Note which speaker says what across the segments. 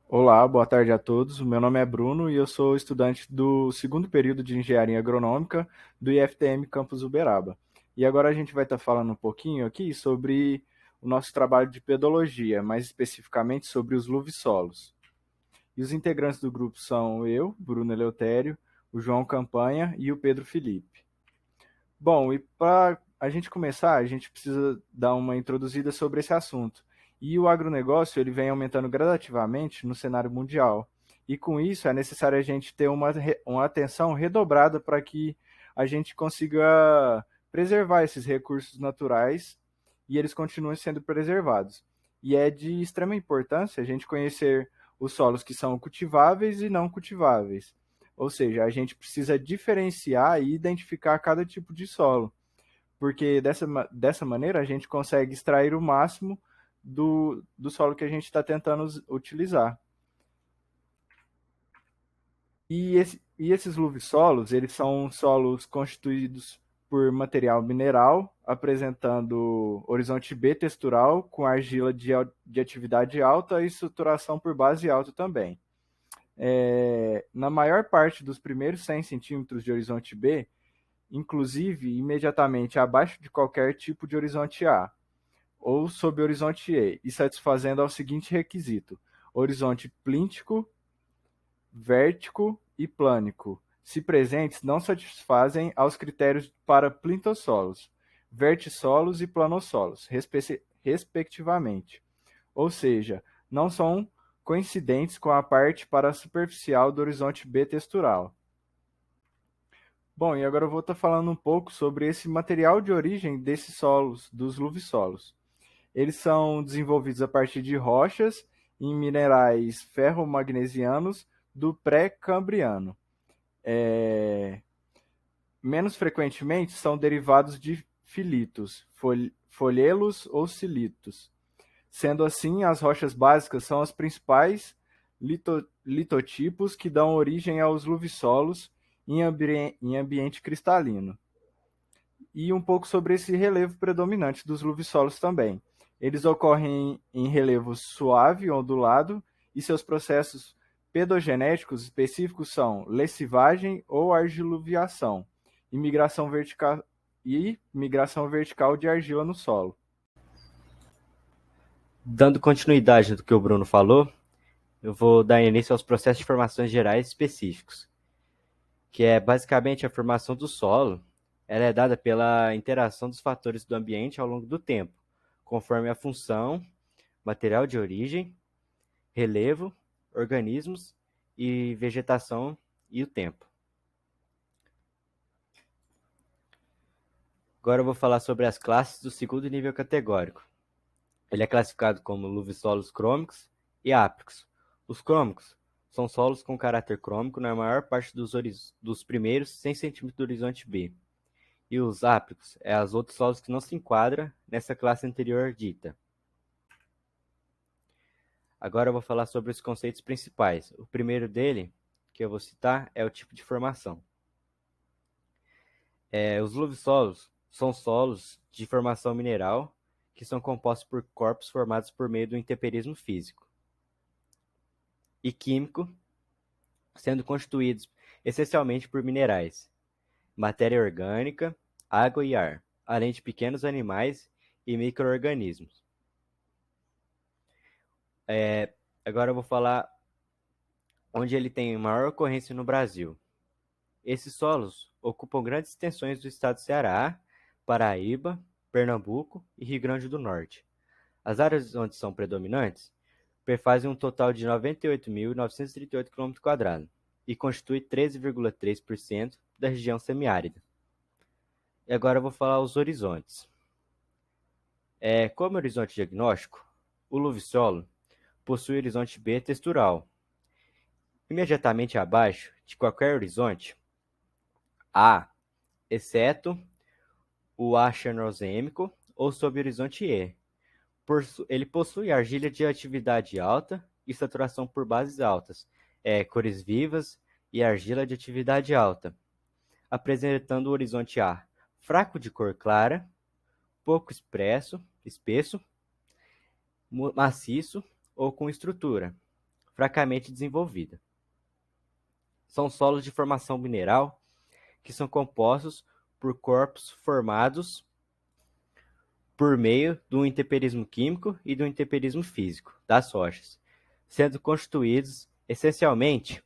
Speaker 1: Olá, boa tarde a todos. O meu nome é Bruno e eu sou estudante do segundo período de Engenharia Agronômica do IFTM Campus Uberaba. E agora a gente vai estar falando um pouquinho aqui sobre o nosso trabalho de pedologia, mais especificamente sobre os luvissolos. E os integrantes do grupo são eu, Bruno Eleutério, o João Campanha e o Pedro Felipe. Bom, e para a gente começar, a gente precisa dar uma introduzida sobre esse assunto. E o agronegócio ele vem aumentando gradativamente no cenário mundial. E com isso é necessário a gente ter uma atenção redobrada para que a gente consiga preservar esses recursos naturais e eles continuem sendo preservados. E é de extrema importância a gente conhecer os solos que são cultiváveis e não cultiváveis. Ou seja, a gente precisa diferenciar e identificar cada tipo de solo, porque dessa maneira a gente consegue extrair o máximo do solo que a gente está tentando utilizar. E esses luvissolos, eles são solos constituídos por material mineral, apresentando horizonte B textural, com argila de atividade alta e estruturação por base alta também. Na maior parte dos primeiros 100 centímetros de horizonte B, inclusive imediatamente abaixo de qualquer tipo de horizonte A, ou sob horizonte E, e satisfazendo ao seguinte requisito: horizonte plíntico, vértico e plânico, se presentes, não satisfazem aos critérios para plintossolos, vertissolos e planossolos, respectivamente. Ou seja, não são coincidentes com a parte parasuperficial do horizonte B textural. Bom, e agora eu vou estar falando um pouco sobre esse material de origem desses solos, dos luvissolos. Eles são desenvolvidos a partir de rochas em minerais ferromagnesianos do pré-cambriano. É, Menos frequentemente são derivados de filitos, folhelos ou silitos. Sendo assim, as rochas básicas são as principais litotipos que dão origem aos luvissolos em ambiente cristalino. E um pouco sobre esse relevo predominante dos luvissolos também. Eles ocorrem em relevo suave, ondulado, e seus processos pedogenéticos específicos são lessivagem ou argiluviação e migração vertical de argila no solo.
Speaker 2: Dando continuidade do que o Bruno falou, eu vou dar início aos processos de formações gerais específicos, que é basicamente a formação do solo. Ela é dada pela interação dos fatores do ambiente ao longo do tempo, conforme a função, material de origem, relevo, organismos e vegetação e o tempo. Agora eu vou falar sobre as classes do segundo nível categórico. Ele é classificado como luvissolos crômicos e ápticos. Os crômicos são solos com caráter crômico na maior parte dos primeiros 100 centímetros do horizonte B. E os ápticos é os outros solos que não se enquadram nessa classe anterior dita. Agora eu vou falar sobre os conceitos principais. O primeiro dele, que eu vou citar, é o tipo de formação. Os luvissolos são solos de formação mineral que são compostos por corpos formados por meio do intemperismo físico e químico, sendo constituídos essencialmente por minerais, matéria orgânica, água e ar, além de pequenos animais e micro-organismos. Agora eu vou falar onde ele tem maior ocorrência no Brasil. Esses solos ocupam grandes extensões do estado do Ceará, Paraíba, Pernambuco e Rio Grande do Norte. As áreas onde são predominantes perfazem um total de 98.938 km² e constitui 13,3% da região semiárida. E agora eu vou falar os horizontes. Como horizonte diagnóstico, o luvissolo possui horizonte B textural. Imediatamente abaixo de qualquer horizonte A, exceto o A xenosêmico ou sob horizonte E. Ele possui argila de atividade alta e saturação por bases altas, cores vivas e argila de atividade alta, apresentando o horizonte A fraco de cor clara, pouco espesso, maciço ou com estrutura, fracamente desenvolvida. São solos de formação mineral que são compostos por corpos formados por meio do intemperismo químico e do intemperismo físico das rochas, sendo constituídos essencialmente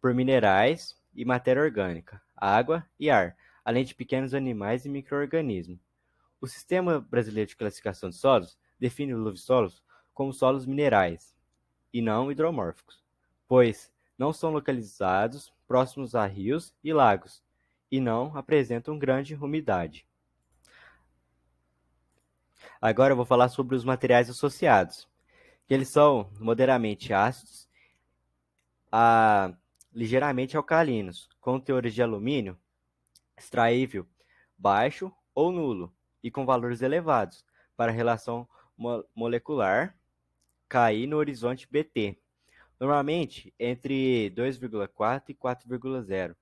Speaker 2: por minerais e matéria orgânica, água e ar, além de pequenos animais e micro-organismos. O Sistema Brasileiro de Classificação de Solos define os luvisolos como solos minerais e não hidromórficos, pois não são localizados próximos a rios e lagos e não apresentam grande umidade. Agora eu vou falar sobre os materiais associados, que eles são moderadamente ácidos a ligeiramente alcalinos, com teores de alumínio extraível baixo ou nulo e com valores elevados para a relação molecular KI no horizonte BT, normalmente entre 2,4 e 4,0,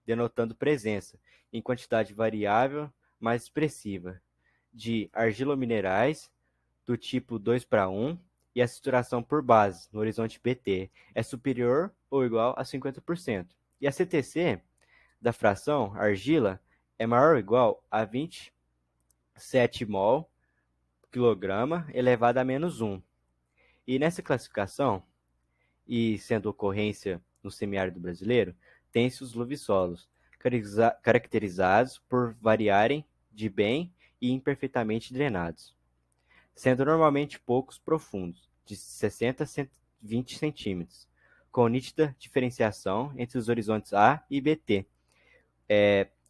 Speaker 2: denotando presença, em quantidade variável mais expressiva, de argilominerais do tipo 2:1 e a saturação por base no horizonte BT é superior ou igual a 50%. E a CTC da fração argila é maior ou igual a 27 mol quilograma elevado a menos 1. E nessa classificação, e sendo ocorrência no semiárido brasileiro, tem-se os luvisolos, caracterizados por variarem de bem e imperfeitamente drenados, sendo normalmente poucos profundos, de 60 a 120 centímetros, com nítida diferenciação entre os horizontes A e BT,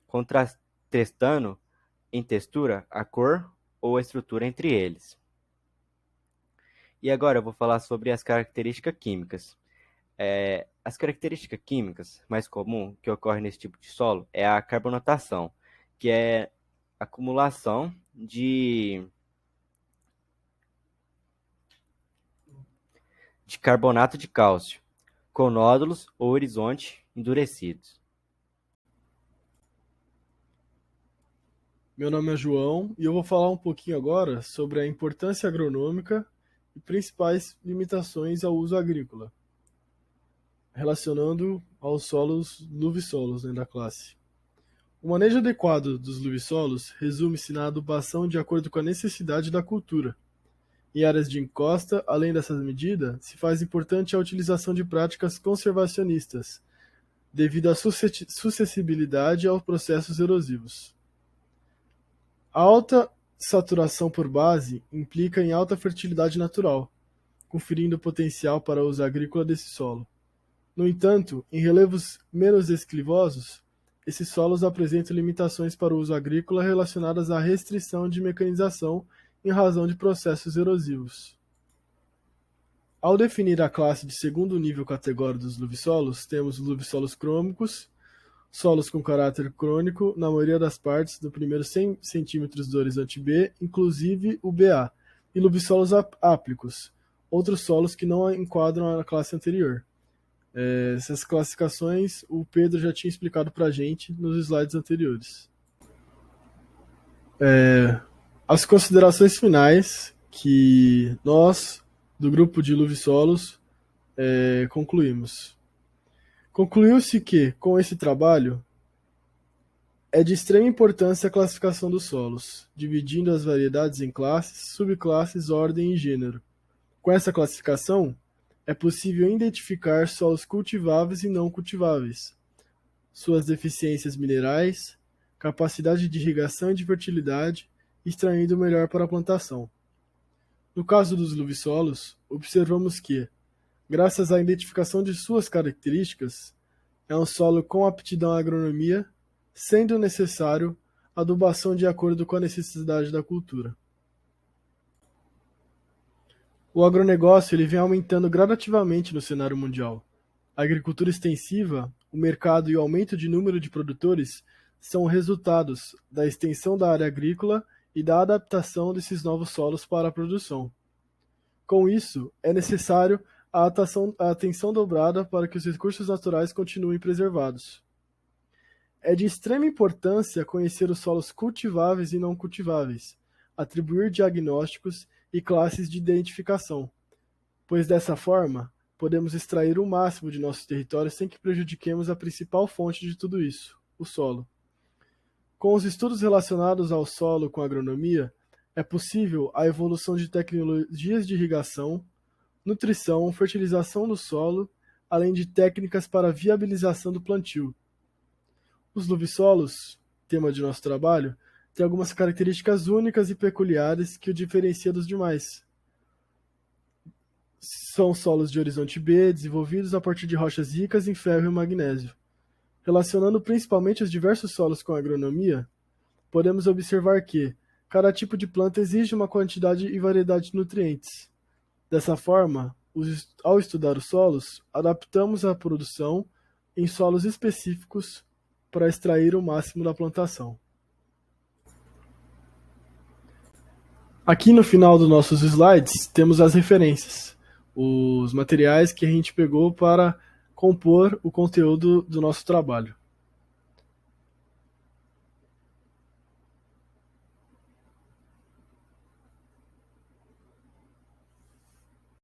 Speaker 2: contrastando em textura a cor ou a estrutura entre eles. E agora eu vou falar sobre as características químicas. As características químicas mais comuns que ocorrem nesse tipo de solo é a carbonatação, que é acumulação de carbonato de cálcio, com nódulos ou horizonte endurecidos.
Speaker 3: Meu nome é João e eu vou falar um pouquinho agora sobre a importância agronômica e principais limitações ao uso agrícola, relacionando aos solos luvisolos da classe. O manejo adequado dos luvisolos resume-se na adubação de acordo com a necessidade da cultura. Em áreas de encosta, além dessas medidas, se faz importante a utilização de práticas conservacionistas, devido à suscessibilidade aos processos erosivos. A alta saturação por base implica em alta fertilidade natural, conferindo potencial para o uso agrícola desse solo. No entanto, em relevos menos esclivosos, esses solos apresentam limitações para o uso agrícola relacionadas à restrição de mecanização em razão de processos erosivos. Ao definir a classe de segundo nível categórico dos luvisolos, temos luvisolos crômicos, solos com caráter crônico na maioria das partes do primeiro 100 cm do horizonte B, inclusive o BA, e luvisolos áplicos, outros solos que não enquadram a classe anterior. Essas classificações o Pedro já tinha explicado para a gente nos slides anteriores. As considerações finais que nós, do grupo de luvisolos, concluímos. Concluiu-se que, com esse trabalho, é de extrema importância a classificação dos solos, dividindo as variedades em classes, subclasses, ordem e gênero. Com essa classificação, é possível identificar solos cultiváveis e não cultiváveis, suas deficiências minerais, capacidade de irrigação e de fertilidade, extraindo o melhor para a plantação. No caso dos luvisolos, observamos que, graças à identificação de suas características, é um solo com aptidão à agronomia, sendo necessário adubação de acordo com a necessidade da cultura. O agronegócio ele vem aumentando gradativamente no cenário mundial. A agricultura extensiva, o mercado e o aumento de número de produtores são resultados da extensão da área agrícola e da adaptação desses novos solos para a produção. Com isso, é necessário a atenção dobrada para que os recursos naturais continuem preservados. É de extrema importância conhecer os solos cultiváveis e não cultiváveis, atribuir diagnósticos e classes de identificação, pois dessa forma, podemos extrair o máximo de nossos territórios sem que prejudiquemos a principal fonte de tudo isso, o solo. Com os estudos relacionados ao solo com a agronomia, é possível a evolução de tecnologias de irrigação, nutrição, fertilização do solo, além de técnicas para viabilização do plantio. Os luvissolos, tema de nosso trabalho, têm algumas características únicas e peculiares que o diferenciam dos demais. São solos de horizonte B, desenvolvidos a partir de rochas ricas em ferro e magnésio. Relacionando principalmente os diversos solos com a agronomia, podemos observar que cada tipo de planta exige uma quantidade e variedade de nutrientes. Dessa forma, ao estudar os solos, adaptamos a produção em solos específicos para extrair o máximo da plantação. Aqui no final dos nossos slides temos as referências, os materiais que a gente pegou para compor o conteúdo do nosso trabalho.